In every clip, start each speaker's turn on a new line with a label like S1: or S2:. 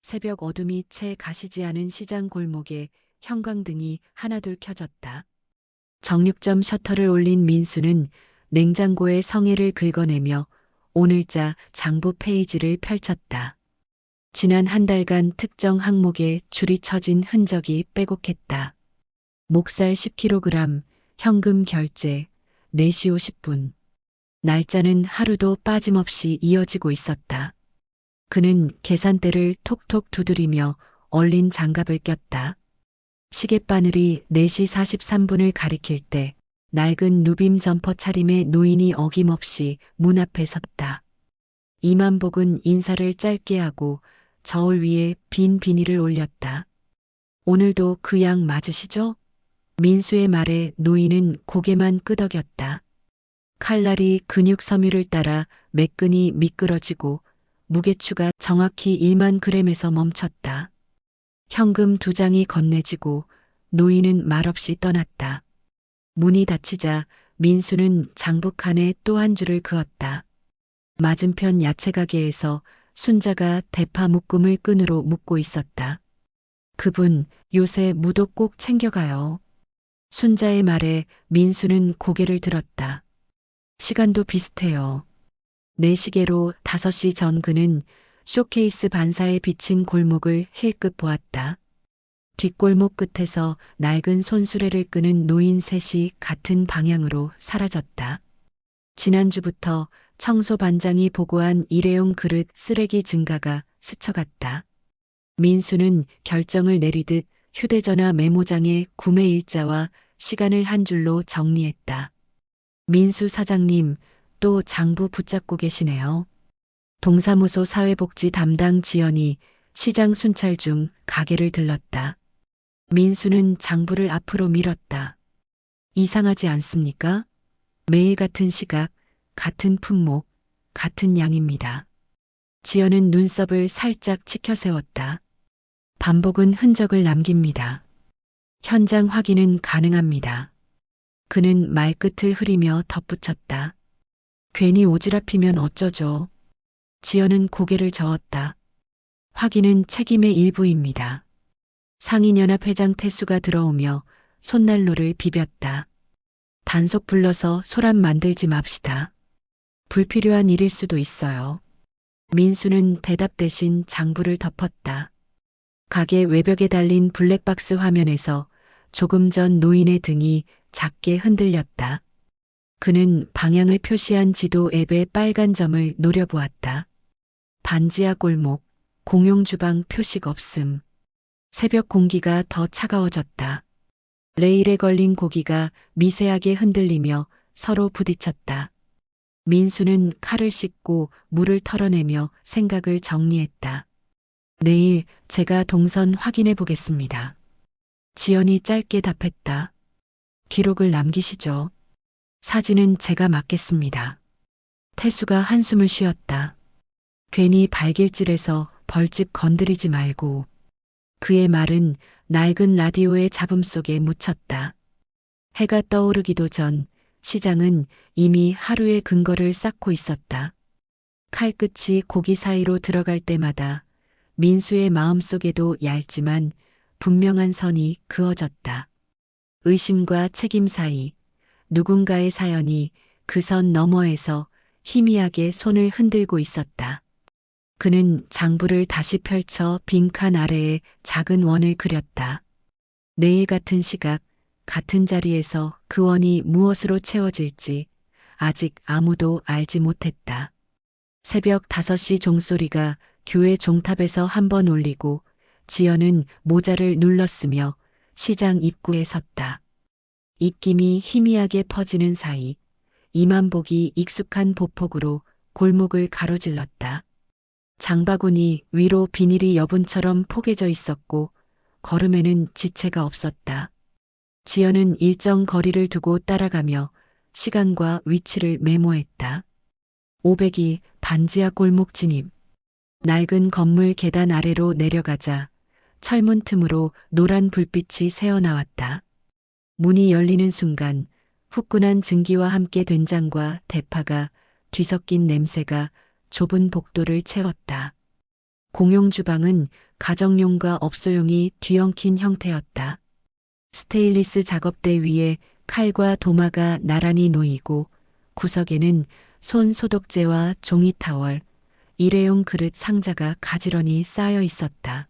S1: 새벽 어둠이 채 가시지 않은 시장 골목에 형광등이 하나둘 켜졌다. 정육점 셔터를 올린 민수는 냉장고에 성의를 긁어내며 오늘자 장부 페이지를 펼쳤다. 지난 한 달간 특정 항목에 줄이 쳐진 흔적이 빼곡했다. 목살 10kg, 현금 결제, 4시 50분. 날짜는 하루도 빠짐없이 이어지고 있었다. 그는 계산대를 톡톡 두드리며 얼린 장갑을 꼈다. 시계바늘이 4시 43분을 가리킬 때 낡은 누빔 점퍼 차림의 노인이 어김없이 문 앞에 섰다. 이만복은 인사를 짧게 하고 저울 위에 빈 비닐을 올렸다. 오늘도 그 양 맞으시죠? 민수의 말에 노인은 고개만 끄덕였다. 칼날이 근육 섬유를 따라 매끈이 미끄러지고 무게추가 정확히 1만 g에서 멈췄다. 현금 2장이 건네지고 노인은 말없이 떠났다. 문이 닫히자 민수는 장부칸에 또 한 줄을 그었다. 맞은편 야채가게에서 순자가 대파 묶음을 끈으로 묶고 있었다. 그분 요새 무도 꼭 챙겨가요. 순자의 말에 민수는 고개를 들었다. 시간도 비슷해요. 내 시계로 5시 전 그는 쇼케이스 반사에 비친 골목을 힐끗 보았다. 뒷골목 끝에서 낡은 손수레를 끄는 노인 셋이 같은 방향으로 사라졌다. 지난주부터 청소 반장이 보고한 일회용 그릇 쓰레기 증가가 스쳐갔다. 민수는 결정을 내리듯 휴대전화 메모장에 구매 일자와 시간을 한 줄로 정리했다. 민수 사장님, 또 장부 붙잡고 계시네요. 동사무소 사회복지 담당 지연이 시장 순찰 중 가게를 들렀다. 민수는 장부를 앞으로 밀었다. 이상하지 않습니까? 매일 같은 시각, 같은 품목, 같은 양입니다. 지연은 눈썹을 살짝 치켜세웠다. 반복은 흔적을 남깁니다. 현장 확인은 가능합니다. 그는 말끝을 흐리며 덧붙였다. 괜히 오지랖이면 어쩌죠. 지연은 고개를 저었다. 확인은 책임의 일부입니다. 상인연합 회장 태수가 들어오며 손난로를 비볐다. 단속 불러서 소란 만들지 맙시다. 불필요한 일일 수도 있어요. 민수는 대답 대신 장부를 덮었다. 가게 외벽에 달린 블랙박스 화면에서 조금 전 노인의 등이 작게 흔들렸다. 그는 방향을 표시한 지도 앱의 빨간 점을 노려보았다. 반지하 골목, 공용주방 표식 없음. 새벽 공기가 더 차가워졌다. 레일에 걸린 고기가 미세하게 흔들리며 서로 부딪혔다. 민수는 칼을 씻고 물을 털어내며 생각을 정리했다. 내일 제가 동선 확인해 보겠습니다. 지연이 짧게 답했다. 기록을 남기시죠. 사진은 제가 맡겠습니다. 태수가 한숨을 쉬었다. 괜히 발길질해서 벌집 건드리지 말고. 그의 말은 낡은 라디오의 잡음 속에 묻혔다. 해가 떠오르기도 전 시장은 이미 하루의 근거를 쌓고 있었다. 칼끝이 고기 사이로 들어갈 때마다 민수의 마음속에도 얇지만 분명한 선이 그어졌다. 의심과 책임 사이 누군가의 사연이 그 선 너머에서 희미하게 손을 흔들고 있었다. 그는 장부를 다시 펼쳐 빈칸 아래에 작은 원을 그렸다. 내일 같은 시각, 같은 자리에서 그 원이 무엇으로 채워질지 아직 아무도 알지 못했다. 새벽 5시 종소리가 교회 종탑에서 한 번 울리고 지연은 모자를 눌렀으며 시장 입구에 섰다. 입김이 희미하게 퍼지는 사이 이만복이 익숙한 보폭으로 골목을 가로질렀다. 장바구니 위로 비닐이 여분처럼 포개져 있었고 걸음에는 지체가 없었다. 지연은 일정 거리를 두고 따라가며 시간과 위치를 메모했다. 502 반지하 골목 진입. 낡은 건물 계단 아래로 내려가자 철문 틈으로 노란 불빛이 새어나왔다. 문이 열리는 순간 후끈한 증기와 함께 된장과 대파가 뒤섞인 냄새가 좁은 복도를 채웠다. 공용 주방은 가정용과 업소용이 뒤엉킨 형태였다. 스테인리스 작업대 위에 칼과 도마가 나란히 놓이고 구석에는 손 소독제와 종이 타월, 일회용 그릇 상자가 가지런히 쌓여 있었다.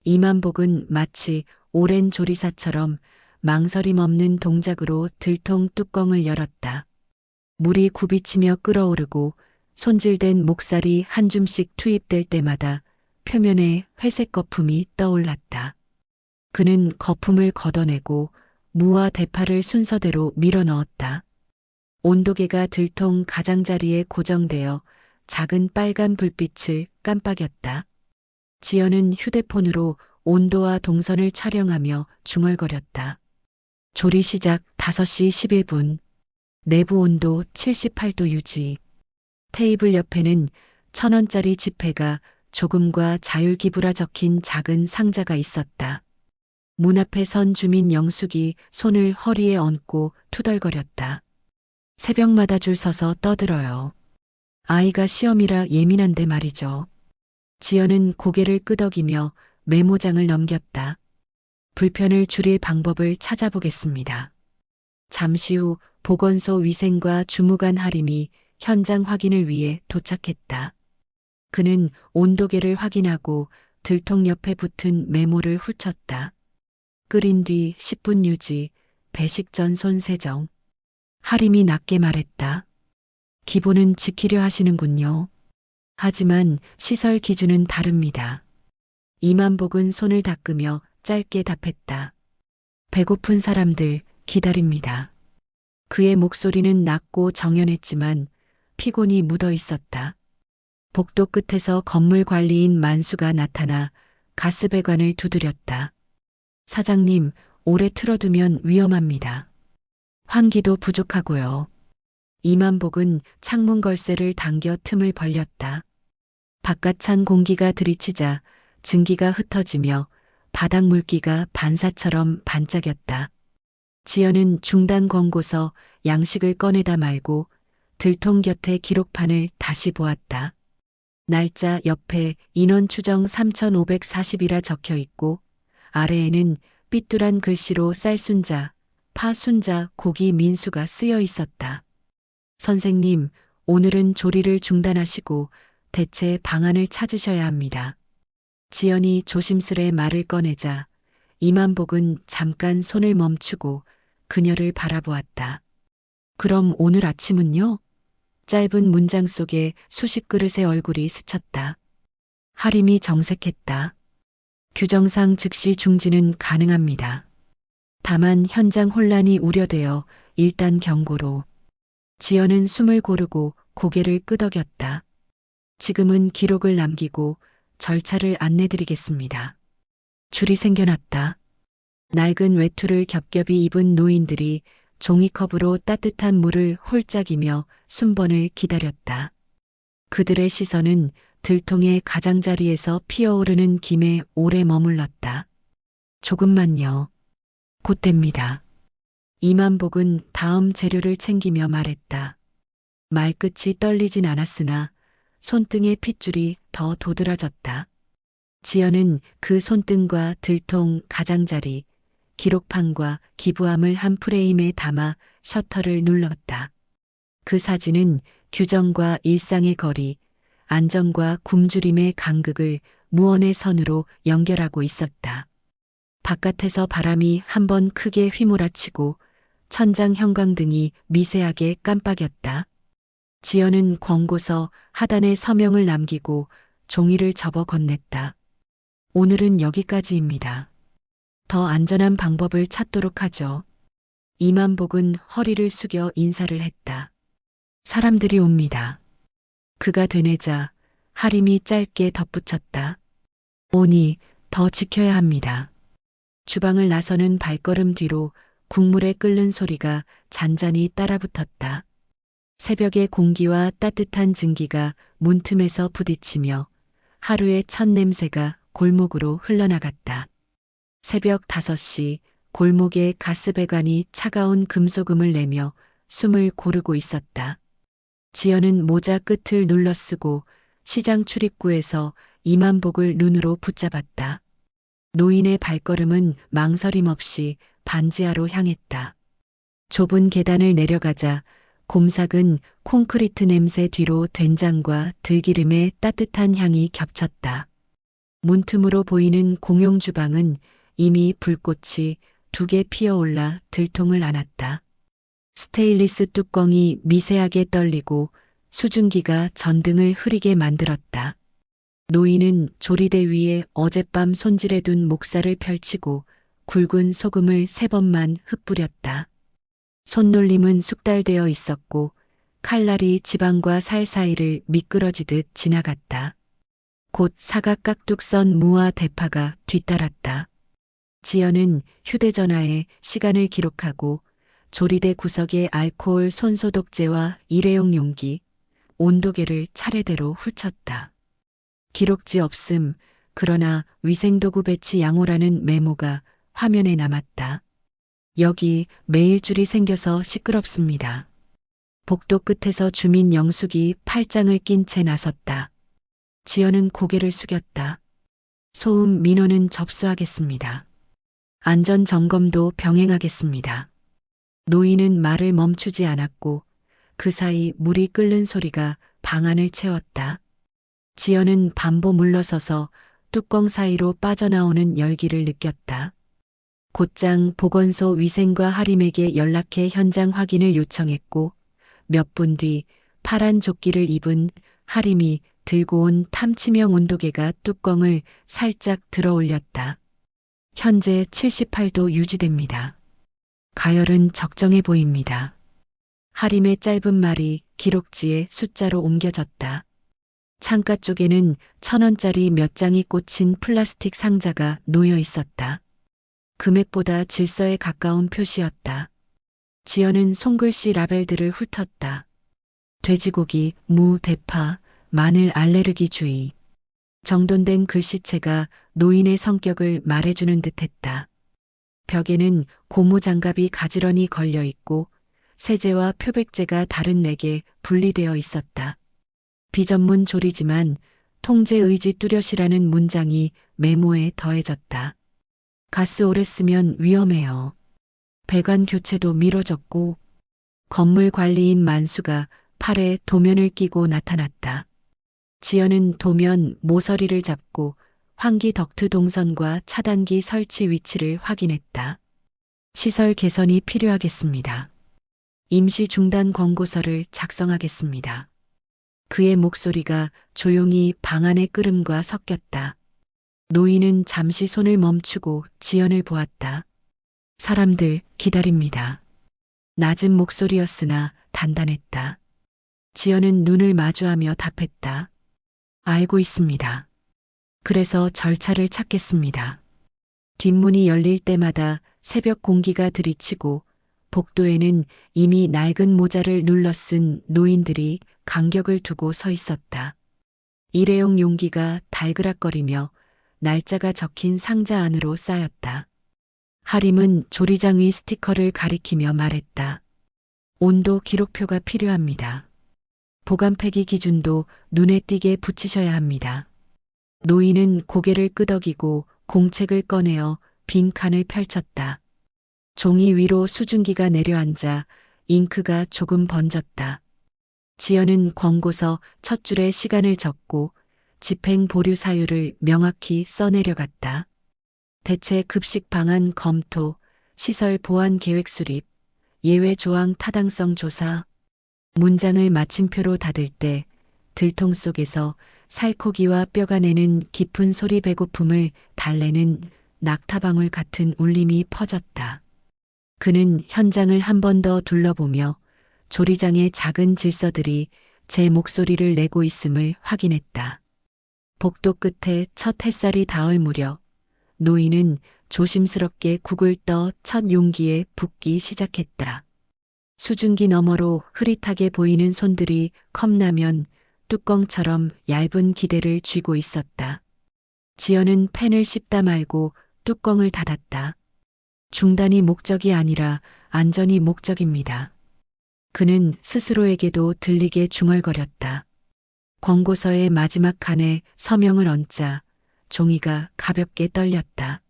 S1: 이만복은 마치 오랜 조리사처럼 망설임 없는 동작으로 들통 뚜껑을 열었다. 물이 굽이치며 끓어오르고 손질된 목살이 한 줌씩 투입될 때마다 표면에 회색 거품이 떠올랐다. 그는 거품을 걷어내고 무와 대파를 순서대로 밀어 넣었다. 온도계가 들통 가장자리에 고정되어 작은 빨간 불빛을 깜빡였다. 지연은 휴대폰으로 온도와 동선을 촬영하며 중얼거렸다. 조리 시작 5시 11분. 내부 온도 78도 유지. 테이블 옆에는 1,000원짜리 지폐가 조금과 자율기부라 적힌 작은 상자가 있었다. 문 앞에 선 주민 영숙이 손을 허리에 얹고 투덜거렸다. 새벽마다 줄 서서 떠들어요. 아이가 시험이라 예민한데 말이죠. 지연은 고개를 끄덕이며 메모장을 넘겼다. 불편을 줄일 방법을 찾아보겠습니다. 잠시 후 보건소 위생과 주무관 하림이 현장 확인을 위해 도착했다. 그는 온도계를 확인하고 들통 옆에 붙은 메모를 훑었다. 끓인 뒤 10분 유지, 배식 전 손 세정. 하림이 낮게 말했다. 기본은 지키려 하시는군요. 하지만 시설 기준은 다릅니다. 이만복은 손을 닦으며 짧게 답했다. 배고픈 사람들 기다립니다. 그의 목소리는 낮고 정연했지만 피곤이 묻어 있었다. 복도 끝에서 건물 관리인 만수가 나타나 가스배관을 두드렸다. 사장님, 오래 틀어두면 위험합니다. 환기도 부족하고요. 이만복은 창문 걸쇠를 당겨 틈을 벌렸다. 바깥 찬 공기가 들이치자 증기가 흩어지며 바닥 물기가 반사처럼 반짝였다. 지연은 중단 권고서 양식을 꺼내다 말고 들통 곁에 기록판을 다시 보았다. 날짜 옆에 인원 추정 3,540이라 적혀 있고 아래에는 삐뚤한 글씨로 쌀순자, 파순자, 고기 민수가 쓰여 있었다. 선생님, 오늘은 조리를 중단하시고 대체 방안을 찾으셔야 합니다. 지연이 조심스레 말을 꺼내자 이만복은 잠깐 손을 멈추고 그녀를 바라보았다. 그럼 오늘 아침은요? 짧은 문장 속에 수십 그릇의 얼굴이 스쳤다. 하림이 정색했다. 규정상 즉시 중지는 가능합니다. 다만 현장 혼란이 우려되어 일단 경고로. 지연은 숨을 고르고 고개를 끄덕였다. 지금은 기록을 남기고 절차를 안내드리겠습니다. 줄이 생겨났다. 낡은 외투를 겹겹이 입은 노인들이 종이컵으로 따뜻한 물을 홀짝이며 순번을 기다렸다. 그들의 시선은 들통의 가장자리에서 피어오르는 김에 오래 머물렀다. 조금만요. 곧 됩니다. 이만복은 다음 재료를 챙기며 말했다. 말끝이 떨리진 않았으나 손등의 핏줄이 더 도드라졌다. 지연은 그 손등과 들통, 가장자리, 기록판과 기부함을 한 프레임에 담아 셔터를 눌렀다. 그 사진은 규정과 일상의 거리, 안정과 굶주림의 간극을 무언의 선으로 연결하고 있었다. 바깥에서 바람이 한번 크게 휘몰아치고 천장 형광등이 미세하게 깜빡였다. 지연은 권고서 하단에 서명을 남기고 종이를 접어 건넸다. 오늘은 여기까지입니다. 더 안전한 방법을 찾도록 하죠. 이만복은 허리를 숙여 인사를 했다. 사람들이 옵니다. 그가 되뇌자 하림이 짧게 덧붙였다. 오니 더 지켜야 합니다. 주방을 나서는 발걸음 뒤로 국물에 끓는 소리가 잔잔히 따라붙었다. 새벽의 공기와 따뜻한 증기가 문틈에서 부딪히며 하루의 첫 냄새가 골목으로 흘러나갔다. 새벽 5시 골목의 가스배관이 차가운 금소금을 내며 숨을 고르고 있었다. 지연은 모자 끝을 눌러쓰고 시장 출입구에서 이만복을 눈으로 붙잡았다. 노인의 발걸음은 망설임 없이 반지하로 향했다. 좁은 계단을 내려가자 곰삭은 콘크리트 냄새 뒤로 된장과 들기름의 따뜻한 향이 겹쳤다. 문틈으로 보이는 공용 주방은 이미 불꽃이 2개 피어올라 들통을 안았다. 스테인리스 뚜껑이 미세하게 떨리고 수증기가 전등을 흐리게 만들었다. 노인은 조리대 위에 어젯밤 손질해둔 목살을 펼치고 굵은 소금을 3번만 흩뿌렸다. 손놀림은 숙달되어 있었고 칼날이 지방과 살 사이를 미끄러지듯 지나갔다. 곧 사각깍둑 선 무와 대파가 뒤따랐다. 지연은 휴대전화에 시간을 기록하고 조리대 구석에 알코올 손소독제와 일회용 용기, 온도계를 차례대로 훑쳤다. 기록지 없음, 그러나 위생도구 배치 양호라는 메모가 화면에 남았다. 여기 메일줄이 생겨서 시끄럽습니다. 복도 끝에서 주민 영숙이 팔짱을 낀 채 나섰다. 지연은 고개를 숙였다. 소음 민원은 접수하겠습니다. 안전 점검도 병행하겠습니다. 노인은 말을 멈추지 않았고 그 사이 물이 끓는 소리가 방 안을 채웠다. 지연은 반보 물러서서 뚜껑 사이로 빠져나오는 열기를 느꼈다. 곧장 보건소 위생과 하림에게 연락해 현장 확인을 요청했고 몇 분 뒤 파란 조끼를 입은 하림이 들고 온 탐치명 온도계가 뚜껑을 살짝 들어 올렸다. 현재 78도 유지됩니다. 가열은 적정해 보입니다. 하림의 짧은 말이 기록지에 숫자로 옮겨졌다. 창가 쪽에는 1,000원짜리 몇 장이 꽂힌 플라스틱 상자가 놓여 있었다. 금액보다 질서에 가까운 표시였다. 지연은 손글씨 라벨들을 훑었다. 돼지고기, 무, 대파, 마늘 알레르기 주의. 정돈된 글씨체가 노인의 성격을 말해주는 듯했다. 벽에는 고무장갑이 가지런히 걸려 있고 세제와 표백제가 다른 4개 분리되어 있었다. 비전문 조리지만 통제 의지 뚜렷이라는 문장이 메모에 더해졌다. 가스 오래 쓰면 위험해요. 배관 교체도 미뤄졌고 건물 관리인 만수가 팔에 도면을 끼고 나타났다. 지연은 도면 모서리를 잡고 환기 덕트 동선과 차단기 설치 위치를 확인했다. 시설 개선이 필요하겠습니다. 임시 중단 권고서를 작성하겠습니다. 그의 목소리가 조용히 방 안의 끓음과 섞였다. 노인은 잠시 손을 멈추고 지연을 보았다. 사람들 기다립니다. 낮은 목소리였으나 단단했다. 지연은 눈을 마주하며 답했다. 알고 있습니다. 그래서 절차를 찾겠습니다. 뒷문이 열릴 때마다 새벽 공기가 들이치고 복도에는 이미 낡은 모자를 눌러 쓴 노인들이 간격을 두고 서 있었다. 일회용 용기가 달그락거리며 날짜가 적힌 상자 안으로 쌓였다. 하림은 조리장 위 스티커를 가리키며 말했다. 온도 기록표가 필요합니다. 보관 폐기 기준도 눈에 띄게 붙이셔야 합니다. 노인은 고개를 끄덕이고 공책을 꺼내어 빈 칸을 펼쳤다. 종이 위로 수증기가 내려앉아 잉크가 조금 번졌다. 지연은 권고서 첫 줄에 시간을 적고 집행 보류 사유를 명확히 써내려갔다. 대체 급식 방안 검토, 시설 보안 계획 수립, 예외 조항 타당성 조사. 문장을 마침표로 닫을 때 들통 속에서 살코기와 뼈가 내는 깊은 소리 배고픔을 달래는 낙타방울 같은 울림이 퍼졌다. 그는 현장을 한 번 더 둘러보며 조리장의 작은 질서들이 제 목소리를 내고 있음을 확인했다. 복도 끝에 첫 햇살이 닿을 무렵 노인은 조심스럽게 국을 떠 첫 용기에 붓기 시작했다. 수증기 너머로 흐릿하게 보이는 손들이 컵라면 뚜껑처럼 얇은 기대를 쥐고 있었다. 지연은 팬을 씹다 말고 뚜껑을 닫았다. 중단이 목적이 아니라 안전이 목적입니다. 그는 스스로에게도 들리게 중얼거렸다. 권고서의 마지막 칸에 서명을 얹자 종이가 가볍게 떨렸다.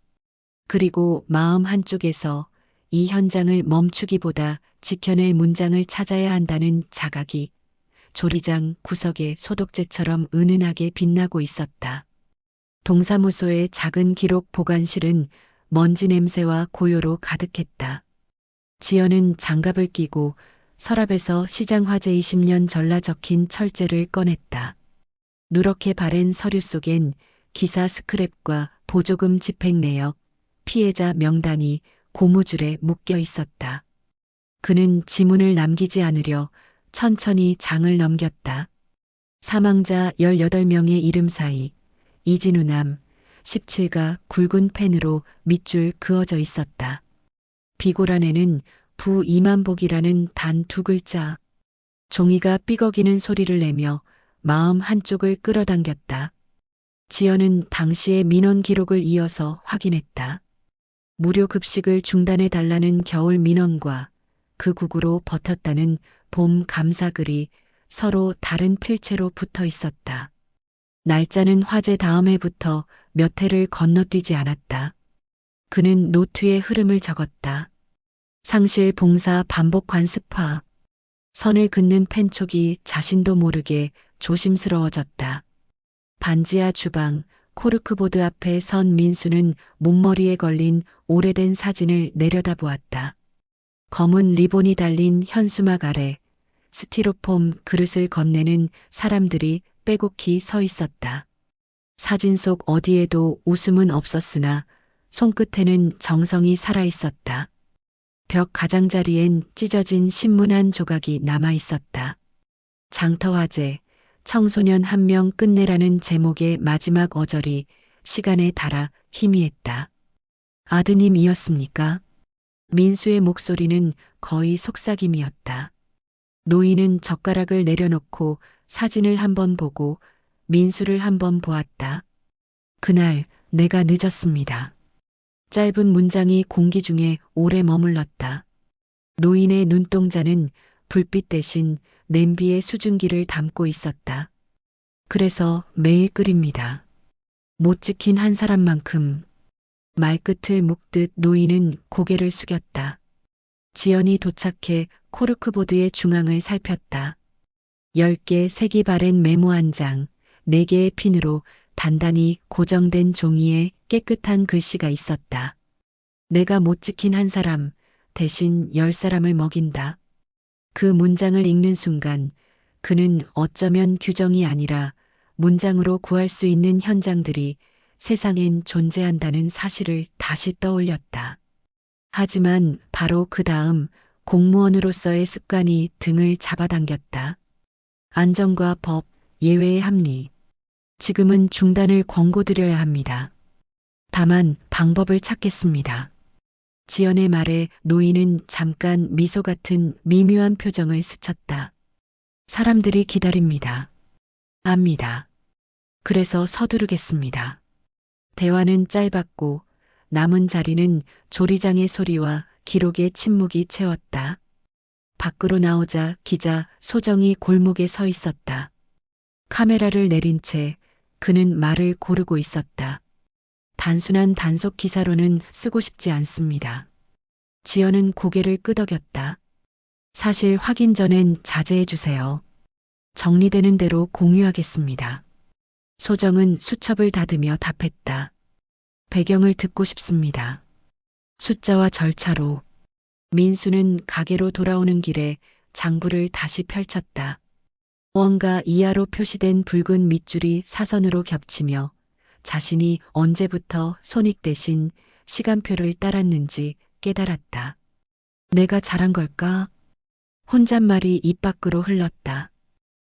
S1: 그리고 마음 한쪽에서 이 현장을 멈추기보다 지켜낼 문장을 찾아야 한다는 자각이 조리장 구석에 소독제처럼 은은하게 빛나고 있었다. 동사무소의 작은 기록 보관실은 먼지 냄새와 고요로 가득했다. 지연은 장갑을 끼고 서랍에서 시장화재 20년 전라 적힌 철제를 꺼냈다. 누렇게 바랜 서류 속엔 기사 스크랩과 보조금 집행 내역, 피해자 명단이 고무줄에 묶여 있었다. 그는 지문을 남기지 않으려 천천히 장을 넘겼다. 사망자 18명의 이름 사이 이진우 남 17가 굵은 펜으로 밑줄 그어져 있었다. 비고란에는 부 이만복이라는 단 2글자. 종이가 삐걱이는 소리를 내며 마음 한쪽을 끌어당겼다. 지연은 당시의 민원 기록을 이어서 확인했다. 무료 급식을 중단해 달라는 겨울 민원과 그 국으로 버텼다는 봄 감사글이 서로 다른 필체로 붙어 있었다. 날짜는 화재 다음 해부터 몇 해를 건너뛰지 않았다. 그는 노트에 흐름을 적었다. 상실 봉사 반복 관습화. 선을 긋는 펜촉이 자신도 모르게 조심스러워졌다. 반지하 주방, 코르크보드 앞에 선 민수는 목머리에 걸린 오래된 사진을 내려다보았다. 검은 리본이 달린 현수막 아래 스티로폼 그릇을 건네는 사람들이 빼곡히 서 있었다. 사진 속 어디에도 웃음은 없었으나 손끝에는 정성이 살아 있었다. 벽 가장자리엔 찢어진 신문 한 조각이 남아 있었다. 장터화재, 청소년 1명 끝내라는 제목의 마지막 어절이 시간에 닳아 희미했다. 아드님이었습니까? 민수의 목소리는 거의 속삭임이었다. 노인은 젓가락을 내려놓고 사진을 한번 보고 민수를 한번 보았다. 그날 내가 늦었습니다. 짧은 문장이 공기 중에 오래 머물렀다. 노인의 눈동자는 불빛 대신 냄비에 수증기를 담고 있었다. 그래서 매일 끓입니다. 못 지킨 한 사람만큼. 말끝을 묶듯 노인은 고개를 숙였다. 지연이 도착해 코르크보드의 중앙을 살폈다. 10개 색이 바랜 메모 한 장, 4개의 핀으로 단단히 고정된 종이에 깨끗한 글씨가 있었다. 내가 못 지킨 한 사람 대신 10사람을 먹인다. 그 문장을 읽는 순간 그는 어쩌면 규정이 아니라 문장으로 구할 수 있는 현장들이 세상엔 존재한다는 사실을 다시 떠올렸다. 하지만 바로 그 다음 공무원으로서의 습관이 등을 잡아당겼다. 안전과 법, 예외의 합리. 지금은 중단을 권고드려야 합니다. 다만 방법을 찾겠습니다. 지연의 말에 노인은 잠깐 미소 같은 미묘한 표정을 스쳤다. 사람들이 기다립니다. 압니다. 그래서 서두르겠습니다. 대화는 짧았고 남은 자리는 조리장의 소리와 기록의 침묵이 채웠다. 밖으로 나오자 기자 소정이 골목에 서 있었다. 카메라를 내린 채 그는 말을 고르고 있었다. 단순한 단속 기사로는 쓰고 싶지 않습니다. 지연은 고개를 끄덕였다. 사실 확인 전엔 자제해 주세요. 정리되는 대로 공유하겠습니다. 소정은 수첩을 닫으며 답했다. 배경을 듣고 싶습니다. 숫자와 절차로. 민수는 가게로 돌아오는 길에 장부를 다시 펼쳤다. 원가 이하로 표시된 붉은 밑줄이 사선으로 겹치며 자신이 언제부터 손익 대신 시간표를 따랐는지 깨달았다. 내가 잘한 걸까? 혼잣말이 입 밖으로 흘렀다.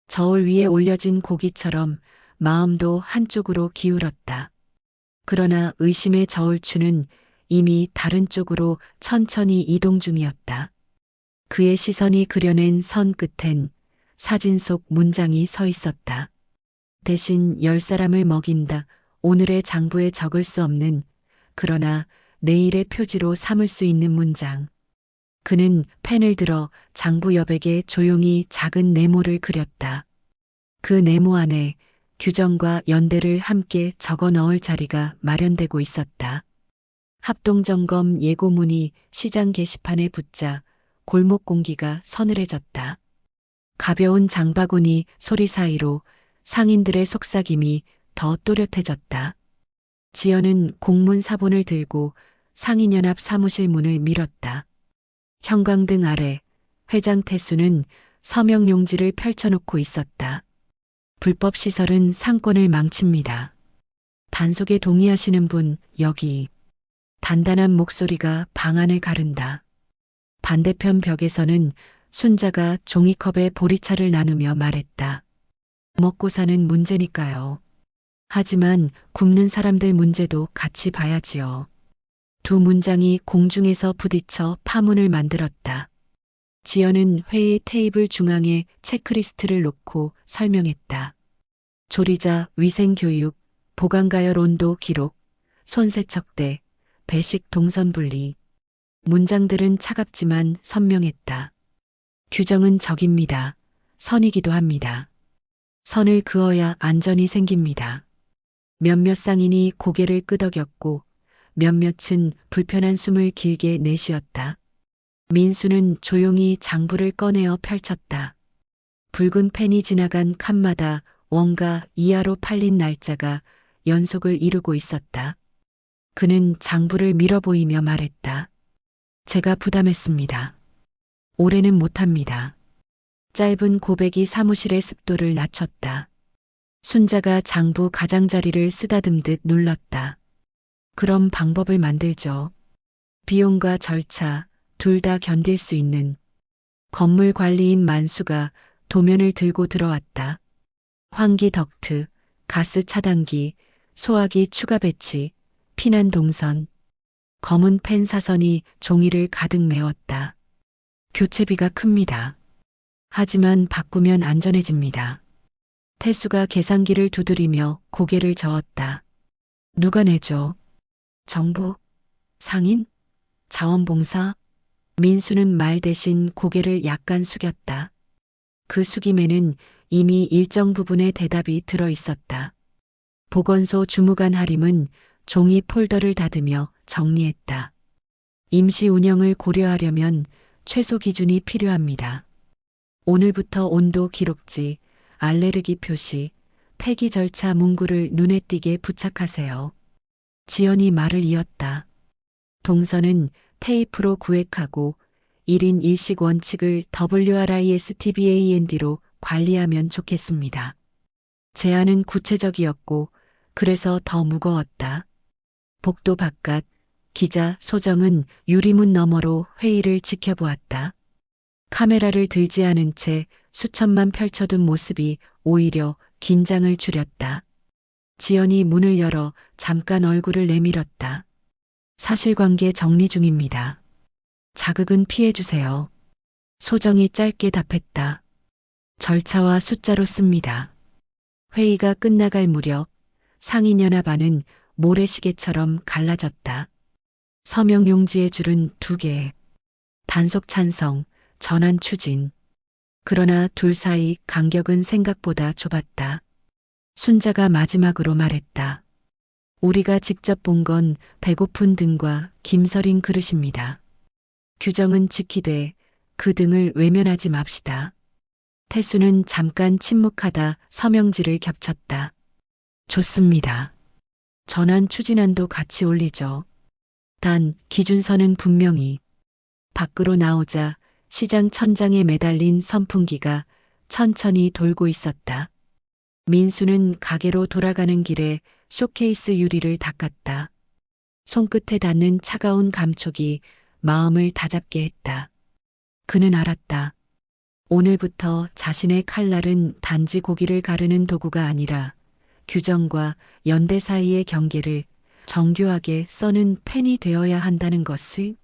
S1: 저울 위에 올려진 고기처럼 마음도 한쪽으로 기울었다. 그러나 의심의 저울추는 이미 다른 쪽으로 천천히 이동 중이었다. 그의 시선이 그려낸 선 끝엔 사진 속 문장이 서 있었다. 대신 10사람을 먹인다. 오늘의 장부에 적을 수 없는, 그러나 내일의 표지로 삼을 수 있는 문장. 그는 펜을 들어 장부 여백에 조용히 작은 네모를 그렸다. 그 네모 안에 규정과 연대를 함께 적어 넣을 자리가 마련되고 있었다. 합동점검 예고문이 시장 게시판에 붙자 골목 공기가 서늘해졌다. 가벼운 장바구니 소리 사이로 상인들의 속삭임이 더 또렷해졌다. 지연은 공문 사본을 들고 상인연합 사무실 문을 밀었다. 형광등 아래 회장 태수는 서명 용지를 펼쳐놓고 있었다. 불법 시설은 상권을 망칩니다. 단속에 동의하시는 분 여기. 단단한 목소리가 방안을 가른다. 반대편 벽에서는 순자가 종이컵에 보리차를 나누며 말했다. 먹고 사는 문제니까요. 하지만 굶는 사람들 문제도 같이 봐야지요. 두 문장이 공중에서 부딪혀 파문을 만들었다. 지연은 회의 테이블 중앙에 체크리스트를 놓고 설명했다. 조리자 위생교육, 보강가열 온도 기록, 손세척대, 배식 동선 분리. 문장들은 차갑지만 선명했다. 규정은 적입니다. 선이기도 합니다. 선을 그어야 안전이 생깁니다. 몇몇 상인이 고개를 끄덕였고 몇몇은 불편한 숨을 길게 내쉬었다. 민수는 조용히 장부를 꺼내어 펼쳤다. 붉은 펜이 지나간 칸마다 원가 이하로 팔린 날짜가 연속을 이루고 있었다. 그는 장부를 밀어보이며 말했다. 제가 부담했습니다. 올해는 못합니다. 짧은 고백이 사무실의 습도를 낮췄다. 순자가 장부 가장자리를 쓰다듬듯 눌렀다. 그럼 방법을 만들죠. 비용과 절차 둘 다 견딜 수 있는. 건물 관리인 만수가 도면을 들고 들어왔다. 환기 덕트, 가스 차단기, 소화기 추가 배치, 피난 동선. 검은 펜 사선이 종이를 가득 메웠다. 교체비가 큽니다. 하지만 바꾸면 안전해집니다. 태수가 계산기를 두드리며 고개를 저었다. 누가 내죠? 정부? 상인? 자원봉사? 민수는 말 대신 고개를 약간 숙였다. 그 숙임에는 이미 일정 부분의 대답이 들어 있었다. 보건소 주무관 하림은 종이 폴더를 닫으며 정리했다. 임시 운영을 고려하려면 최소 기준이 필요합니다. 오늘부터 온도 기록지, 알레르기 표시, 폐기 절차 문구를 눈에 띄게 부착하세요. 지연이 말을 이었다. 동선은 테이프로 구획하고 1인 1식 원칙을 WRISTBAND로 관리하면 좋겠습니다. 제안은 구체적이었고 그래서 더 무거웠다. 복도 바깥 기자 소정은 유리문 너머로 회의를 지켜보았다. 카메라를 들지 않은 채 수첩만 펼쳐둔 모습이 오히려 긴장을 줄였다. 지연이 문을 열어 잠깐 얼굴을 내밀었다. 사실관계 정리 중입니다. 자극은 피해주세요. 소정이 짧게 답했다. 절차와 숫자로 씁니다. 회의가 끝나갈 무렵 상인연합 안은 모래시계처럼 갈라졌다. 서명 용지의 줄은 2개. 단속 찬성, 전환 추진. 그러나 둘 사이 간격은 생각보다 좁았다. 순자가 마지막으로 말했다. 우리가 직접 본 건 배고픈 등과 김서린 그릇입니다. 규정은 지키되 그 등을 외면하지 맙시다. 태수는 잠깐 침묵하다 서명지를 겹쳤다. 좋습니다. 전환 추진안도 같이 올리죠. 단 기준선은 분명히. 밖으로 나오자 시장 천장에 매달린 선풍기가 천천히 돌고 있었다. 민수는 가게로 돌아가는 길에 쇼케이스 유리를 닦았다. 손끝에 닿는 차가운 감촉이 마음을 다잡게 했다. 그는 알았다. 오늘부터 자신의 칼날은 단지 고기를 가르는 도구가 아니라 규정과 연대 사이의 경계를 정교하게 써는 펜이 되어야 한다는 것을.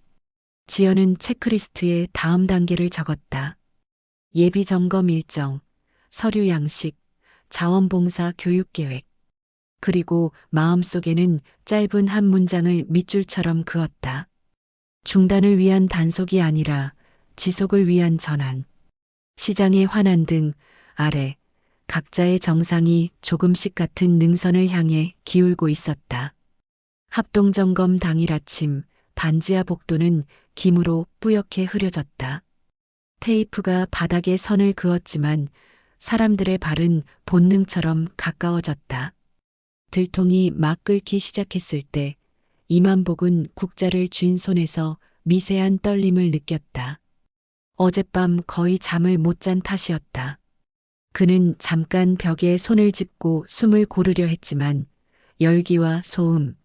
S1: 지연은 체크리스트에 다음 단계를 적었다. 예비 점검 일정, 서류 양식, 자원봉사 교육 계획. 그리고 마음속에는 짧은 한 문장을 밑줄처럼 그었다. 중단을 위한 단속이 아니라 지속을 위한 전환. 시장의 환한 등 아래 각자의 정상이 조금씩 같은 능선을 향해 기울고 있었다. 합동점검 당일 아침 반지하 복도는 김으로 뿌옇게 흐려졌다. 테이프가 바닥에 선을 그었지만 사람들의 발은 본능처럼 가까워졌다. 들통이 막 끓기 시작했을 때 이만복은 국자를 쥔 손에서 미세한 떨림을 느꼈다. 어젯밤 거의 잠을 못 잔 탓이었다. 그는 잠깐 벽에 손을 짚고 숨을 고르려 했지만 열기와 소음,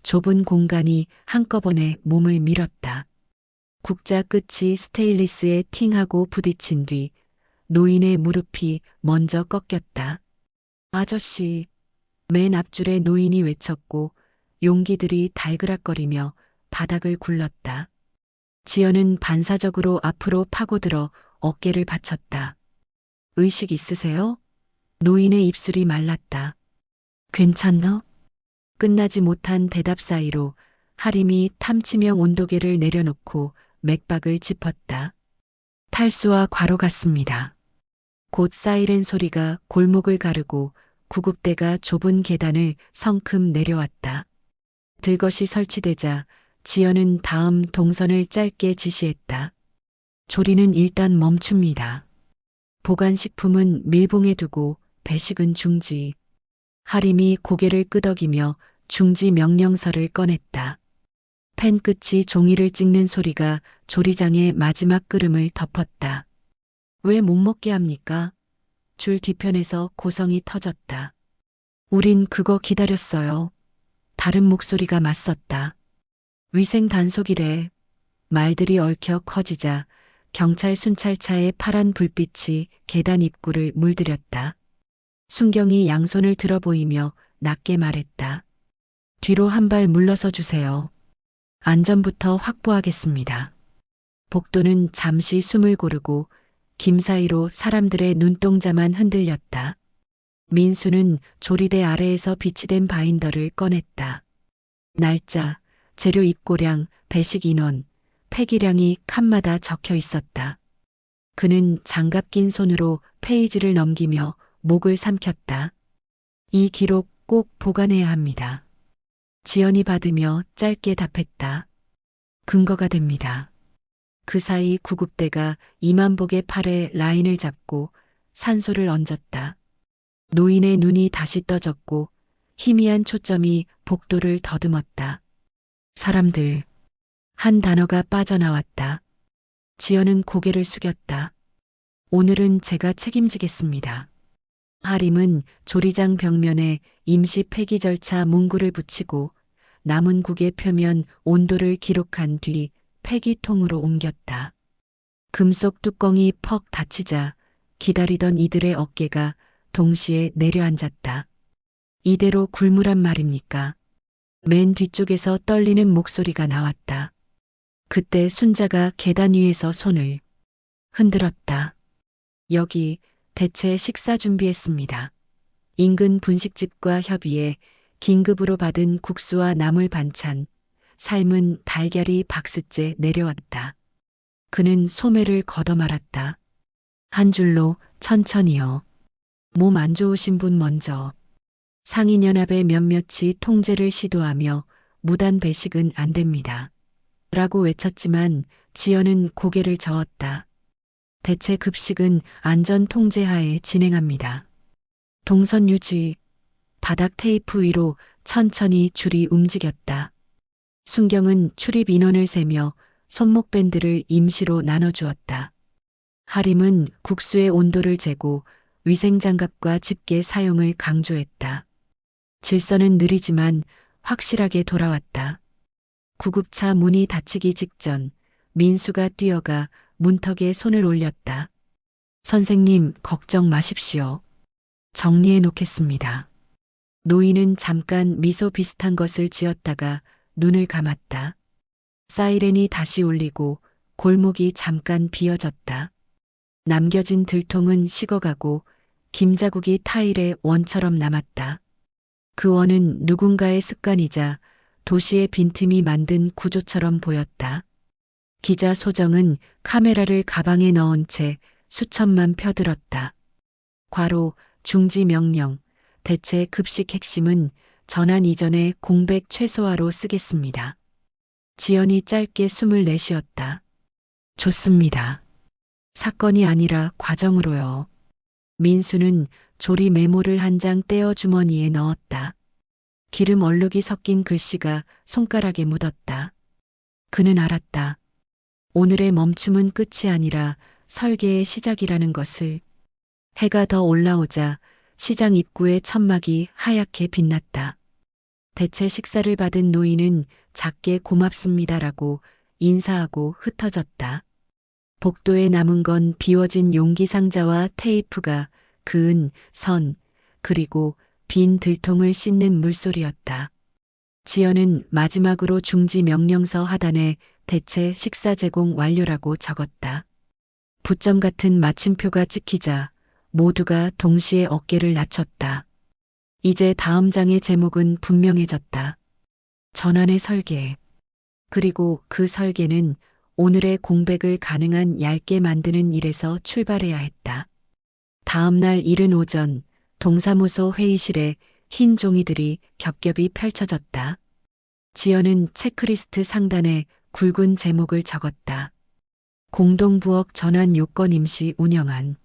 S1: 좁은 공간이 한꺼번에 몸을 밀었다. 국자 끝이 스테인리스에 팅하고 부딪힌 뒤 노인의 무릎이 먼저 꺾였다. 아저씨, 맨 앞줄에 노인이 외쳤고 용기들이 달그락거리며 바닥을 굴렀다. 지연은 반사적으로 앞으로 파고들어 어깨를 받쳤다. 의식 있으세요? 노인의 입술이 말랐다. 괜찮너? 끝나지 못한 대답 사이로 하림이 탐치명 온도계를 내려놓고 맥박을 짚었다. 탈수와 과로 같습니다. 곧 사이렌 소리가 골목을 가르고 구급대가 좁은 계단을 성큼 내려왔다. 들것이 설치되자 지연은 다음 동선을 짧게 지시했다. 조리는 일단 멈춥니다. 보관식품은 밀봉해 두고 배식은 중지. 하림이 고개를 끄덕이며 중지 명령서를 꺼냈다. 펜 끝이 종이를 찍는 소리가 조리장의 마지막 끓음을 덮었다. 왜 못 먹게 합니까? 줄 뒤편에서 고성이 터졌다. 우린 그거 기다렸어요. 다른 목소리가 맞섰다. 위생 단속이래. 말들이 얽혀 커지자 경찰 순찰차의 파란 불빛이 계단 입구를 물들였다. 순경이 양손을 들어 보이며 낮게 말했다. 뒤로 한 발 물러서 주세요. 안전부터 확보하겠습니다. 복도는 잠시 숨을 고르고 김 사이로 사람들의 눈동자만 흔들렸다. 민수는 조리대 아래에서 비치된 바인더를 꺼냈다. 날짜, 재료 입고량, 배식 인원, 폐기량이 칸마다 적혀 있었다. 그는 장갑 낀 손으로 페이지를 넘기며 목을 삼켰다. 이 기록 꼭 보관해야 합니다. 지연이 받으며 짧게 답했다. 근거가 됩니다. 그 사이 구급대가 이만복의 팔에 라인을 잡고 산소를 얹었다. 노인의 눈이 다시 떠졌고 희미한 초점이 복도를 더듬었다. 사람들. 한 단어가 빠져나왔다. 지연은 고개를 숙였다. 오늘은 제가 책임지겠습니다. 하림은 조리장 벽면에 임시 폐기 절차 문구를 붙이고 남은 국의 표면 온도를 기록한 뒤 폐기통으로 옮겼다. 금속 뚜껑이 퍽 닫히자 기다리던 이들의 어깨가 동시에 내려앉았다. 이대로 굴무란 말입니까? 맨 뒤쪽에서 떨리는 목소리가 나왔다. 그때 순자가 계단 위에서 손을 흔들었다. 여기 대체 식사 준비했습니다. 인근 분식집과 협의해 긴급으로 받은 국수와 나물 반찬, 삶은 달걀이 박스째 내려왔다. 그는 소매를 걷어 말았다. 한 줄로 천천히요. 몸 안 좋으신 분 먼저. 상인연합의 몇몇이 통제를 시도하며 무단 배식은 안 됩니다. 라고 외쳤지만 지연은 고개를 저었다. 대체 급식은 안전 통제하에 진행합니다. 동선 유지. 바닥 테이프 위로 천천히 줄이 움직였다. 순경은 출입 인원을 세며 손목 밴드를 임시로 나눠주었다. 하림은 국수의 온도를 재고 위생장갑과 집게 사용을 강조했다. 질서는 느리지만 확실하게 돌아왔다. 구급차 문이 닫히기 직전 민수가 뛰어가 문턱에 손을 올렸다. 선생님, 걱정 마십시오. 정리해 놓겠습니다. 노인은 잠깐 미소 비슷한 것을 지었다가 눈을 감았다. 사이렌이 다시 울리고 골목이 잠깐 비어졌다. 남겨진 들통은 식어가고 김자국이 타일에 원처럼 남았다. 그 원은 누군가의 습관이자 도시의 빈틈이 만든 구조처럼 보였다. 기자 소정은 카메라를 가방에 넣은 채 수천만 펴들었다. 과로 중지 명령, 대체 급식 핵심은 전환 이전에 공백 최소화로 쓰겠습니다. 지연이 짧게 숨을 내쉬었다. 좋습니다. 사건이 아니라 과정으로요. 민수는 조리 메모를 한 장 떼어 주머니에 넣었다. 기름 얼룩이 섞인 글씨가 손가락에 묻었다. 그는 알았다. 오늘의 멈춤은 끝이 아니라 설계의 시작이라는 것을. 해가 더 올라오자 시장 입구의 천막이 하얗게 빛났다. 대체 식사를 받은 노인은 작게 고맙습니다라고 인사하고 흩어졌다. 복도에 남은 건 비워진 용기 상자와 테이프가 그은 선, 그리고 빈 들통을 씻는 물소리였다. 지연은 마지막으로 중지 명령서 하단에 대체 식사 제공 완료라고 적었다. 붓점 같은 마침표가 찍히자 모두가 동시에 어깨를 낮췄다. 이제 다음 장의 제목은 분명해졌다. 전환의 설계. 그리고 그 설계는 오늘의 공백을 가능한 얇게 만드는 일에서 출발해야 했다. 다음 날 이른 오전, 동사무소 회의실에 흰 종이들이 겹겹이 펼쳐졌다. 지연은 체크리스트 상단에 굵은 제목을 적었다. 공동부엌 전환 요건 임시 운영안.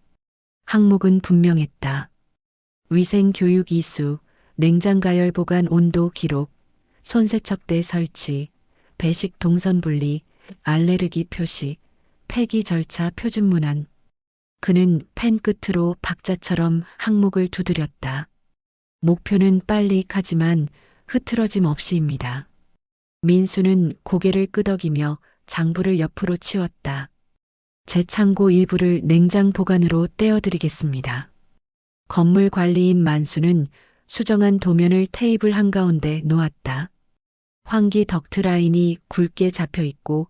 S1: 항목은 분명했다. 위생교육 이수, 냉장 가열 보관 온도 기록, 손세척대 설치, 배식 동선 분리, 알레르기 표시, 폐기 절차 표준 문안. 그는 펜 끝으로 박자처럼 항목을 두드렸다. 목표는 빨리 하지만 흐트러짐 없이입니다. 민수는 고개를 끄덕이며 장부를 옆으로 치웠다. 제 창고 일부를 냉장 보관으로 떼어드리겠습니다. 건물 관리인 만수는 수정한 도면을 테이블 한가운데 놓았다. 환기 덕트 라인이 굵게 잡혀 있고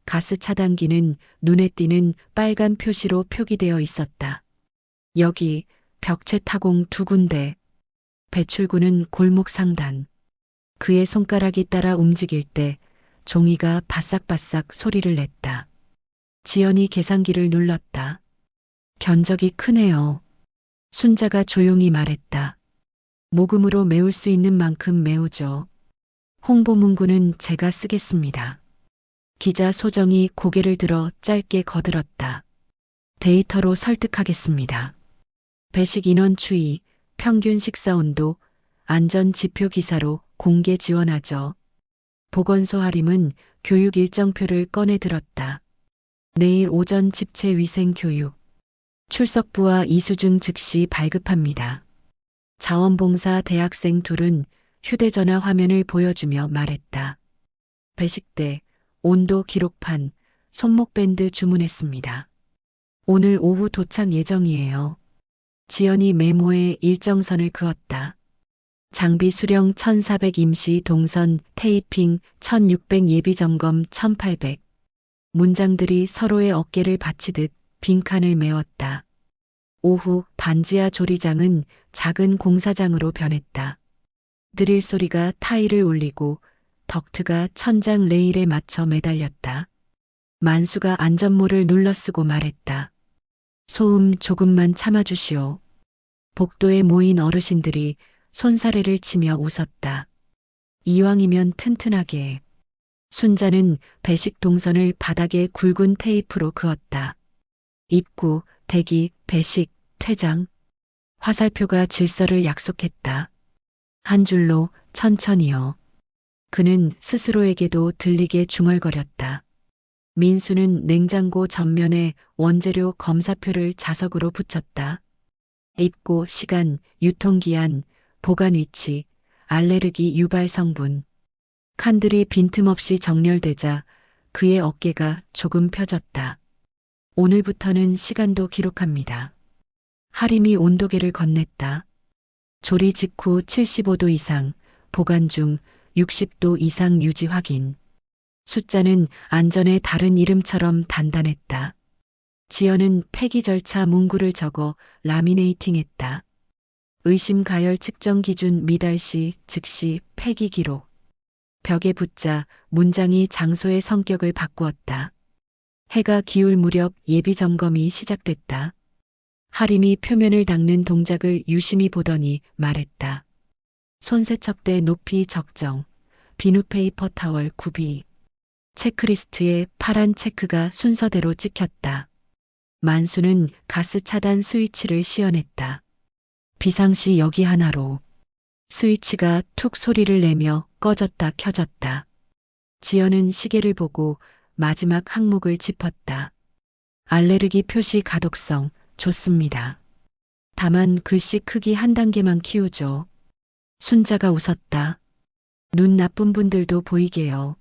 S1: 가스 차단기는 눈에 띄는 빨간 표시로 표기되어 있었다. 여기 벽체 타공 2군데. 배출구는 골목 상단. 그의 손가락이 따라 움직일 때 종이가 바싹바싹 소리를 냈다. 지연이 계산기를 눌렀다. 견적이 크네요. 순자가 조용히 말했다. 모금으로 메울 수 있는 만큼 메우죠. 홍보 문구는 제가 쓰겠습니다. 기자 소정이 고개를 들어 짧게 거들었다. 데이터로 설득하겠습니다. 배식 인원 추이, 평균 식사 온도, 안전 지표 기사로 공개 지원하죠. 보건소 하림은 교육 일정표를 꺼내 들었다. 내일 오전 집체 위생 교육. 출석부와 이수증 즉시 발급합니다. 자원봉사 대학생 둘은 휴대전화 화면을 보여주며 말했다. 배식대, 온도 기록판, 손목밴드 주문했습니다. 오늘 오후 도착 예정이에요. 지연이 메모에 일정선을 그었다. 장비 수령 1400 임시 동선 테이핑 1600 예비 점검 1800. 문장들이 서로의 어깨를 받치듯 빈칸을 메웠다. 오후 반지하 조리장은 작은 공사장으로 변했다. 드릴 소리가 타일을 울리고 덕트가 천장 레일에 맞춰 매달렸다. 만수가 안전모를 눌러쓰고 말했다. 소음 조금만 참아주시오. 복도에 모인 어르신들이 손사래를 치며 웃었다. 이왕이면 튼튼하게. 순자는 배식 동선을 바닥에 굵은 테이프로 그었다. 입구, 대기, 배식, 퇴장. 화살표가 질서를 약속했다. 한 줄로 천천히요. 그는 스스로에게도 들리게 중얼거렸다. 민수는 냉장고 전면에 원재료 검사표를 자석으로 붙였다. 입고 시간, 유통기한, 보관 위치, 알레르기 유발 성분. 칸들이 빈틈없이 정렬되자 그의 어깨가 조금 펴졌다. 오늘부터는 시간도 기록합니다. 하림이 온도계를 건넸다. 조리 직후 75도 이상, 보관 중 60도 이상 유지 확인. 숫자는 안전의 다른 이름처럼 단단했다. 지연은 폐기 절차 문구를 적어 라미네이팅했다. 의심 가열 측정 기준 미달시 즉시 폐기 기록. 벽에 붙자 문장이 장소의 성격을 바꾸었다. 해가 기울 무렵 예비 점검이 시작됐다. 하림이 표면을 닦는 동작을 유심히 보더니 말했다. 손세척대 높이 적정, 비누 페이퍼 타월 구비. 체크리스트에 파란 체크가 순서대로 찍혔다. 만수는 가스 차단 스위치를 시연했다. 비상시 여기 하나로. 스위치가 툭 소리를 내며 꺼졌다 켜졌다. 지연은 시계를 보고 마지막 항목을 짚었다. 알레르기 표시 가독성 좋습니다. 다만 글씨 크기 한 단계만 키우죠. 순자가 웃었다. 눈 나쁜 분들도 보이게요.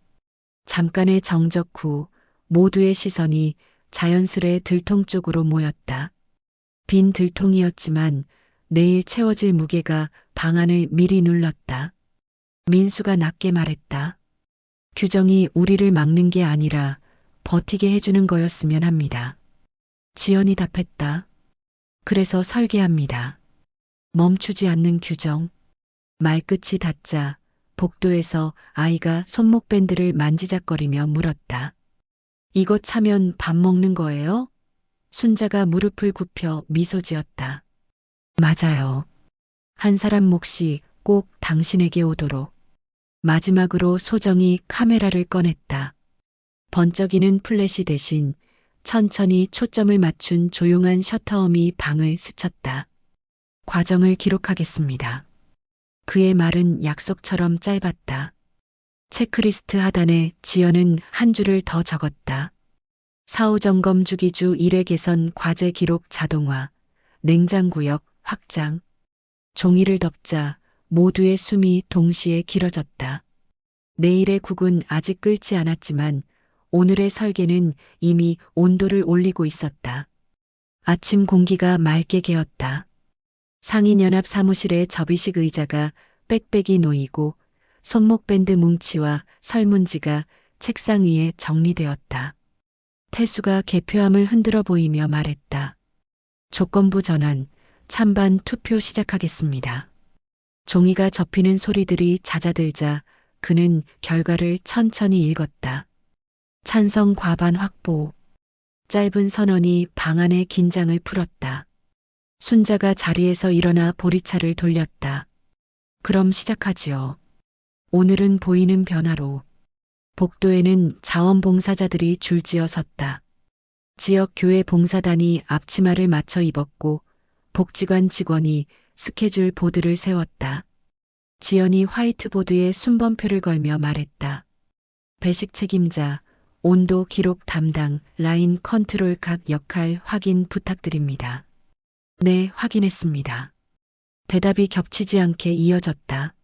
S1: 잠깐의 정적 후 모두의 시선이 자연스레 들통 쪽으로 모였다. 빈 들통이었지만 내일 채워질 무게가 방안을 미리 눌렀다. 민수가 낮게 말했다. 규정이 우리를 막는 게 아니라 버티게 해주는 거였으면 합니다. 지연이 답했다. 그래서 설계합니다. 멈추지 않는 규정. 말끝이 닿자 복도에서 아이가 손목밴드를 만지작거리며 물었다. 이거 차면 밥 먹는 거예요? 순자가 무릎을 굽혀 미소 지었다. 맞아요. 한 사람 몫이 꼭 당신에게 오도록. 마지막으로 소정이 카메라를 꺼냈다. 번쩍이는 플래시 대신 천천히 초점을 맞춘 조용한 셔터음이 방을 스쳤다. 과정을 기록하겠습니다. 그의 말은 약속처럼 짧았다. 체크리스트 하단에 지연은 한 줄을 더 적었다. 사후 점검 주기주 1회 개선 과제 기록 자동화, 냉장구역 확장. 종이를 덮자 모두의 숨이 동시에 길어졌다. 내일의 국은 아직 끓지 않았지만 오늘의 설계는 이미 온도를 올리고 있었다. 아침 공기가 맑게 개었다. 상인연합 사무실의 접이식 의자가 빽빽이 놓이고 손목밴드 뭉치와 설문지가 책상 위에 정리되었다. 태수가 개표함을 흔들어 보이며 말했다. 조건부 전환, 찬반 투표 시작하겠습니다. 종이가 접히는 소리들이 잦아들자 그는 결과를 천천히 읽었다. 찬성 과반 확보. 짧은 선언이 방안의 긴장을 풀었다. 순자가 자리에서 일어나 보리차를 돌렸다. 그럼 시작하지요. 오늘은 보이는 변화로. 복도에는 자원봉사자들이 줄지어 섰다. 지역 교회 봉사단이 앞치마를 맞춰 입었고 복지관 직원이 스케줄 보드를 세웠다. 지연이 화이트보드에 순번표를 걸며 말했다. 배식 책임자, 온도 기록 담당, 라인 컨트롤 각 역할 확인 부탁드립니다. 네, 확인했습니다. 대답이 겹치지 않게 이어졌다.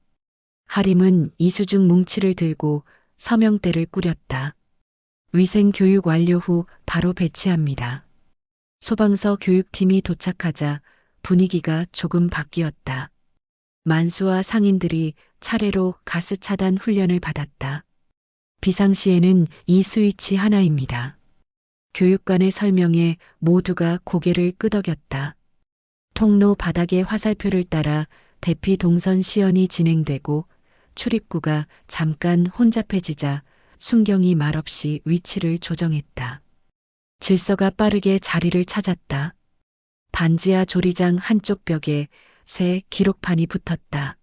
S1: 하림은 이수중 뭉치를 들고 서명대를 꾸렸다. 위생교육 완료 후 바로 배치합니다. 소방서 교육팀이 도착하자 분위기가 조금 바뀌었다. 만수와 상인들이 차례로 가스 차단 훈련을 받았다. 비상시에는 이 스위치 하나입니다. 교육관의 설명에 모두가 고개를 끄덕였다. 통로 바닥의 화살표를 따라 대피 동선 시연이 진행되고 출입구가 잠깐 혼잡해지자 순경이 말없이 위치를 조정했다. 질서가 빠르게 자리를 찾았다. 반지하 조리장 한쪽 벽에 새 기록판이 붙었다.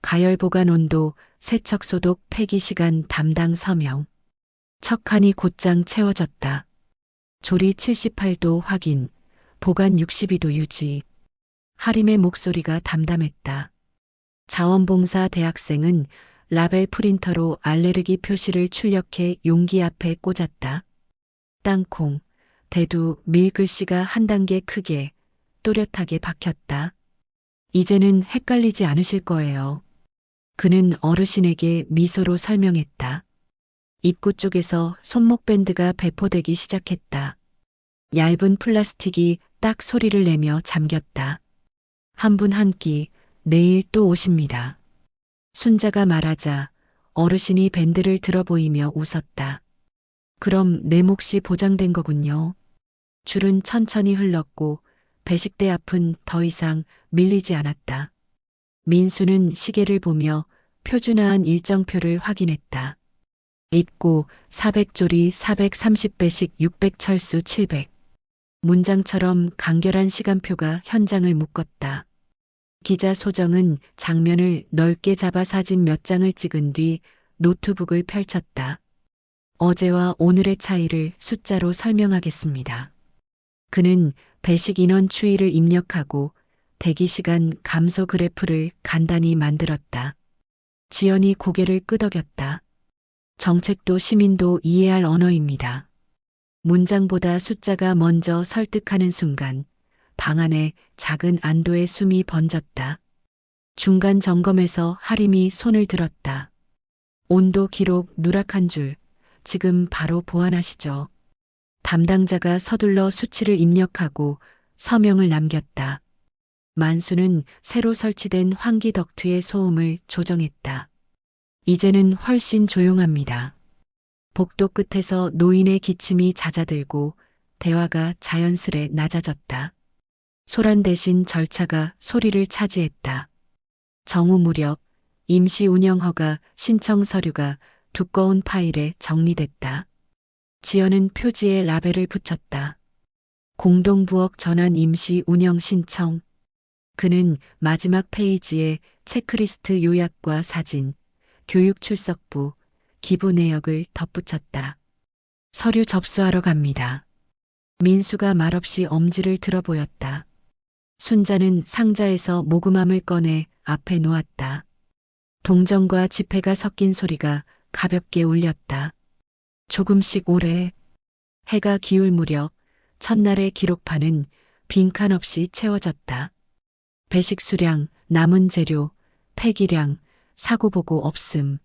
S1: 가열 보관 온도, 세척 소독 폐기 시간 담당 서명. 척칸이 곧장 채워졌다. 조리 78도 확인, 보관 62도 유지. 하림의 목소리가 담담했다. 자원봉사 대학생은 라벨 프린터로 알레르기 표시를 출력해 용기 앞에 꽂았다. 땅콩, 대두, 밀글씨가 한 단계 크게, 또렷하게 박혔다. 이제는 헷갈리지 않으실 거예요. 그는 어르신에게 미소로 설명했다. 입구 쪽에서 손목밴드가 배포되기 시작했다. 얇은 플라스틱이 딱 소리를 내며 잠겼다. 한 분 한 끼, 내일 또 오십니다. 순자가 말하자 어르신이 밴드를 들어 보이며 웃었다. 그럼 내 몫이 보장된 거군요. 줄은 천천히 흘렀고 배식대 앞은 더 이상 밀리지 않았다. 민수는 시계를 보며 표준화한 일정표를 확인했다. 입고 400조리 430배식 600철수 700. 문장처럼 간결한 시간표가 현장을 묶었다. 기자 소정은 장면을 넓게 잡아 사진 몇 장을 찍은 뒤 노트북을 펼쳤다. 어제와 오늘의 차이를 숫자로 설명하겠습니다. 그는 배식 인원 추이를 입력하고 대기시간 감소 그래프를 간단히 만들었다. 지연이 고개를 끄덕였다. 정책도 시민도 이해할 언어입니다. 문장보다 숫자가 먼저 설득하는 순간 방 안에 작은 안도의 숨이 번졌다. 중간 점검에서 하림이 손을 들었다. 온도 기록 누락한 줄 지금 바로 보완하시죠. 담당자가 서둘러 수치를 입력하고 서명을 남겼다. 만수는 새로 설치된 환기 덕트의 소음을 조정했다. 이제는 훨씬 조용합니다. 복도 끝에서 노인의 기침이 잦아들고 대화가 자연스레 낮아졌다. 소란 대신 절차가 소리를 차지했다. 정오 무렵 임시 운영허가 신청 서류가 두꺼운 파일에 정리됐다. 지연은 표지에 라벨을 붙였다. 공동부엌 전환 임시 운영 신청. 그는 마지막 페이지에 체크리스트 요약과 사진, 교육 출석부, 기부 내역을 덧붙였다. 서류 접수하러 갑니다. 민수가 말없이 엄지를 들어 보였다. 순자는 상자에서 모금함을 꺼내 앞에 놓았다. 동정과 지폐가 섞인 소리가 가볍게 울렸다. 조금씩 오래. 해가 기울 무렵 첫날의 기록판은 빈칸 없이 채워졌다. 배식 수량, 남은 재료, 폐기량, 사고보고 없음.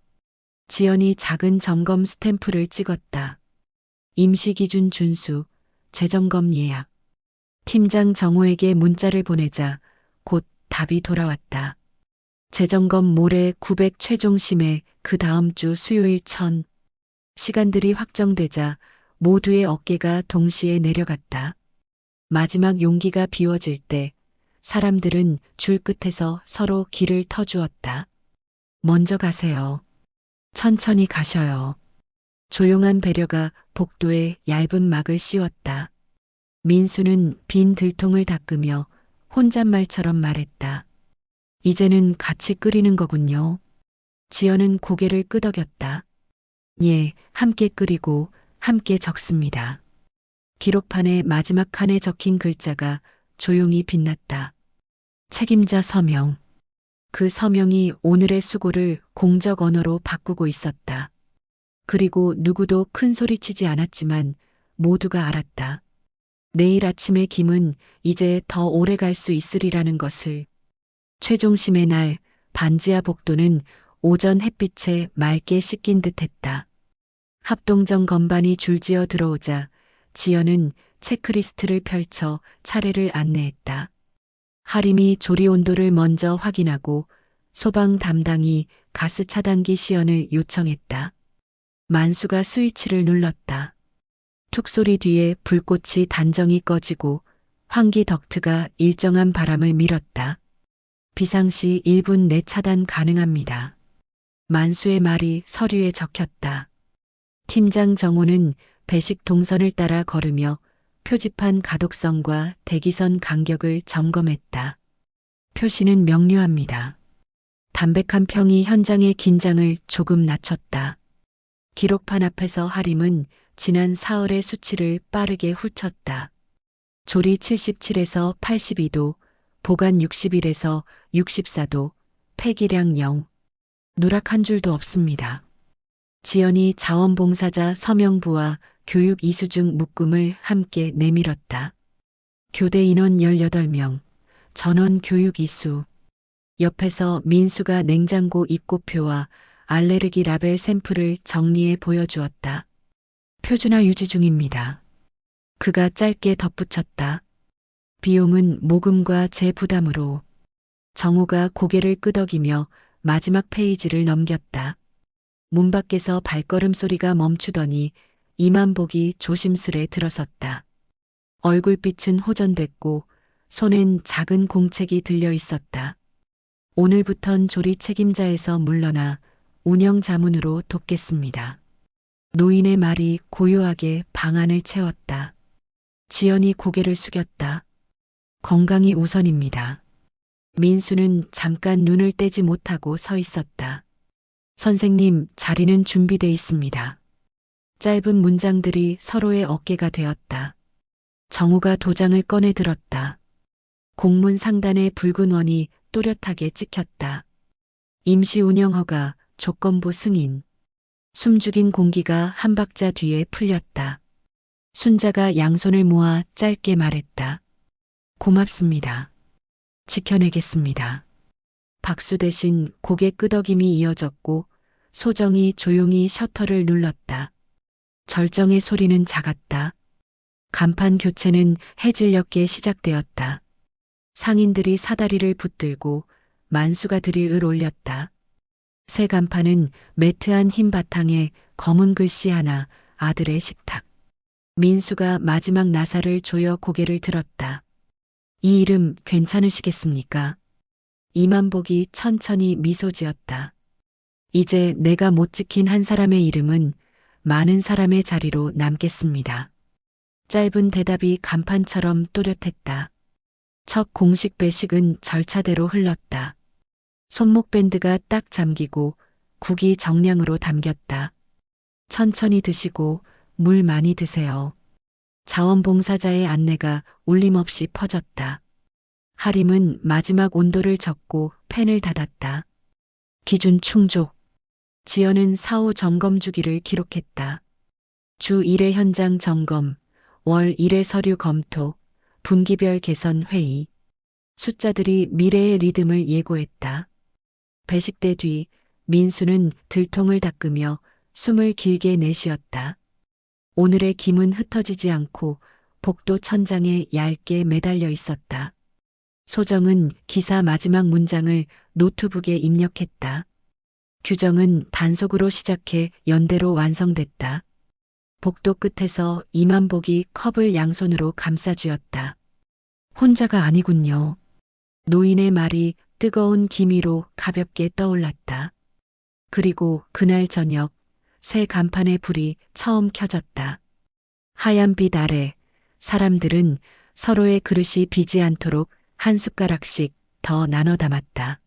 S1: 지연이 작은 점검 스탬프를 찍었다. 임시기준 준수, 재점검 예약. 팀장 정호에게 문자를 보내자 곧 답이 돌아왔다. 재점검 모레 900 최종 심해 그 다음 주 수요일 1000. 시간들이 확정되자 모두의 어깨가 동시에 내려갔다. 마지막 용기가 비워질 때 사람들은 줄 끝에서 서로 길을 터주었다. 먼저 가세요. 천천히 가셔요. 조용한 배려가 복도에 얇은 막을 씌웠다. 민수는 빈 들통을 닦으며 혼잣말처럼 말했다. 이제는 같이 끓이는 거군요. 지연은 고개를 끄덕였다. 예, 함께 끓이고 함께 적습니다. 기록판의 마지막 칸에 적힌 글자가 조용히 빛났다. 책임자 서명. 그 서명이 오늘의 수고를 공적 언어로 바꾸고 있었다. 그리고 누구도 큰 소리치지 않았지만 모두가 알았다. 내일 아침의 김은 이제 더 오래 갈 수 있으리라는 것을. 최종심의 날 반지하 복도는 오전 햇빛에 맑게 씻긴 듯했다. 합동정 건반이 줄지어 들어오자 지연은 체크리스트를 펼쳐 차례를 안내했다. 하림이 조리 온도를 먼저 확인하고 소방 담당이 가스 차단기 시연을 요청했다. 만수가 스위치를 눌렀다. 툭 소리 뒤에 불꽃이 단정히 꺼지고 환기 덕트가 일정한 바람을 밀었다. 비상시 1분 내 차단 가능합니다. 만수의 말이 서류에 적혔다. 팀장 정호는 배식 동선을 따라 걸으며 표지판 가독성과 대기선 간격을 점검했다. 표시는 명료합니다. 담백한 평이 현장의 긴장을 조금 낮췄다. 기록판 앞에서 하림은 지난 사흘의 수치를 빠르게 훑었다. 조리 77에서 82도, 보관 61에서 64도, 폐기량 0. 누락 한 줄도 없습니다. 지연이 자원봉사자 서명부와 교육 이수증 묶음을 함께 내밀었다. 교대 인원 18명, 전원 교육 이수. 옆에서 민수가 냉장고 입고표와 알레르기 라벨 샘플을 정리해 보여주었다. 표준화 유지 중입니다. 그가 짧게 덧붙였다. 비용은 모금과 제 부담으로. 정호가 고개를 끄덕이며 마지막 페이지를 넘겼다. 문 밖에서 발걸음 소리가 멈추더니 이만복이 조심스레 들어섰다. 얼굴빛은 호전됐고 손엔 작은 공책이 들려 있었다. 오늘부턴 조리 책임자에서 물러나 운영 자문으로 돕겠습니다. 노인의 말이 고요하게 방안을 채웠다. 지연이 고개를 숙였다. 건강이 우선입니다. 민수는 잠깐 눈을 떼지 못하고 서 있었다. 선생님, 자리는 준비돼 있습니다. 짧은 문장들이 서로의 어깨가 되었다. 정우가 도장을 꺼내 들었다. 공문 상단의 붉은 원이 또렷하게 찍혔다. 임시 운영허가, 조건부 승인. 숨죽인 공기가 한 박자 뒤에 풀렸다. 순자가 양손을 모아 짧게 말했다. 고맙습니다. 지켜내겠습니다. 박수 대신 고개 끄덕임이 이어졌고 소정이 조용히 셔터를 눌렀다. 절정의 소리는 작았다. 간판 교체는 해질녘에 시작되었다. 상인들이 사다리를 붙들고 만수가 드릴을 올렸다. 새 간판은 매트한 흰 바탕에 검은 글씨 하나, 아들의 식탁. 민수가 마지막 나사를 조여 고개를 들었다. 이 이름 괜찮으시겠습니까? 이만복이 천천히 미소 지었다. 이제 내가 못 지킨 한 사람의 이름은 많은 사람의 자리로 남겠습니다. 짧은 대답이 간판처럼 또렷했다. 첫 공식 배식은 절차대로 흘렀다. 손목 밴드가 딱 잠기고 국이 정량으로 담겼다. 천천히 드시고 물 많이 드세요. 자원봉사자의 안내가 울림없이 퍼졌다. 하림은 마지막 온도를 적고 펜을 닫았다. 기준 충족. 지연은 사후 점검 주기를 기록했다. 주 1회 현장 점검, 월 1회 서류 검토, 분기별 개선 회의. 숫자들이 미래의 리듬을 예고했다. 배식대 뒤 민수는 들통을 닦으며 숨을 길게 내쉬었다. 오늘의 김은 흩어지지 않고 복도 천장에 얇게 매달려 있었다. 소정은 기사 마지막 문장을 노트북에 입력했다. 규정은 단속으로 시작해 연대로 완성됐다. 복도 끝에서 이만복이 컵을 양손으로 감싸쥐었다. 혼자가 아니군요. 노인의 말이 뜨거운 기미로 가볍게 떠올랐다. 그리고 그날 저녁 새 간판의 불이 처음 켜졌다. 하얀 빛 아래 사람들은 서로의 그릇이 비지 않도록 한 숟가락씩 더 나눠 담았다.